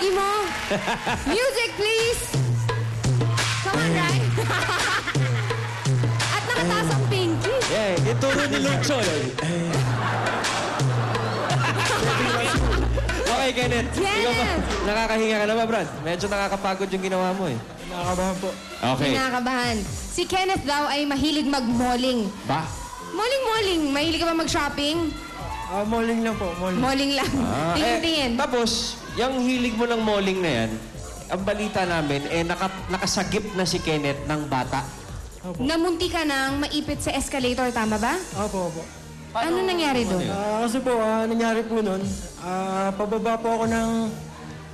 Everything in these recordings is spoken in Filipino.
pogi mo. Music, please. Come on, Ryan. At nakataas ang pinky. Yeah, ituro ni Lucho. Okay, Kenneth. Yes! Ikaw ba? Nakakahinga ka na ba, Brad? Medyo nakakapagod yung ginawa mo eh. Nakakabahan po. Okay. Kinakabahan. Si Kenneth daw ay mahilig mag-malling. Ba? Malling. Mahilig ka ba mag-shopping? Malling lang po, malling. Malling lang. Tingin-tingin. Tapos, yung hilig mo ng malling na yan, ang balita namin, nakasagip na si Kenneth ng bata. Namunti ka nang maipit sa escalator, tama ba? Opo. Ano nangyari doon? Kasi po, nangyari po nun, pababa po ako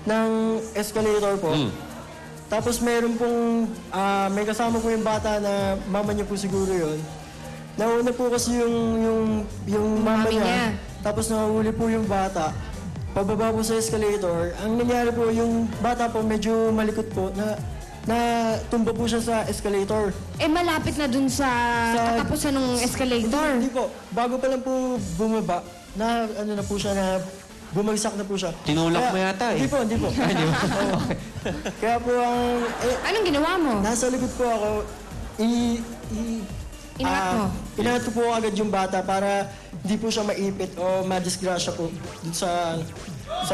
ng escalator po. Tapos meron pong, may kasama po yung bata na mama niya po siguro yun. Nauna po kasi yung mama Mami niya. niya. Tapos nahuli po yung bata. Pababa po sa escalator. Ang nangyari po, yung bata po medyo malikot po na tumba po siya sa escalator. Eh, malapit na dun sa katapusan ng escalator. Hindi po. Bago pa lang po bumaba, na ano na po siya, na bumagsak na po siya. Tinulak mo yata eh. Hindi po. Oo. Kaya po ang... Anong ginawa mo? nasa likod po ako, Inangat mo? Inangat ko po agad yung bata para hindi po siya maipit o madisgrasya po dun sa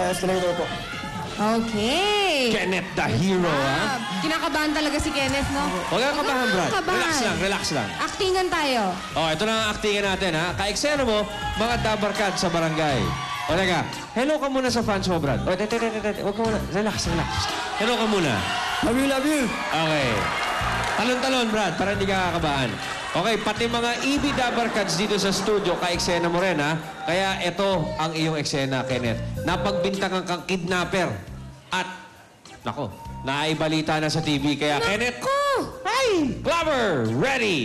escalator po. Okay. Kenneth the hero, ha? Kinakabahan talaga si Kenneth, no? Huwag kang kabahan, Brad. Kinakabahan. Relax lang. Actingan tayo. Oh, ito na ang actingan natin, ha? Kaeksena mo, mga dabarkad sa barangay. O, teka. Hello ka muna sa fans mo, Brad. O, huwag ka muna. Relax. Hello ka muna. Love you. Okay. Talon-talon, Brad, para hindi ka kakabahan. Okay, pati mga EB Dabarkads dito sa studio, ka-eksena mo rin, ha? Kaya ito ang iyong eksena, Kenneth. Napagbintangan kang kidnapper. At, nako, naibalita na sa TV. Kaya, Kenneth, Ko! Glover, ready!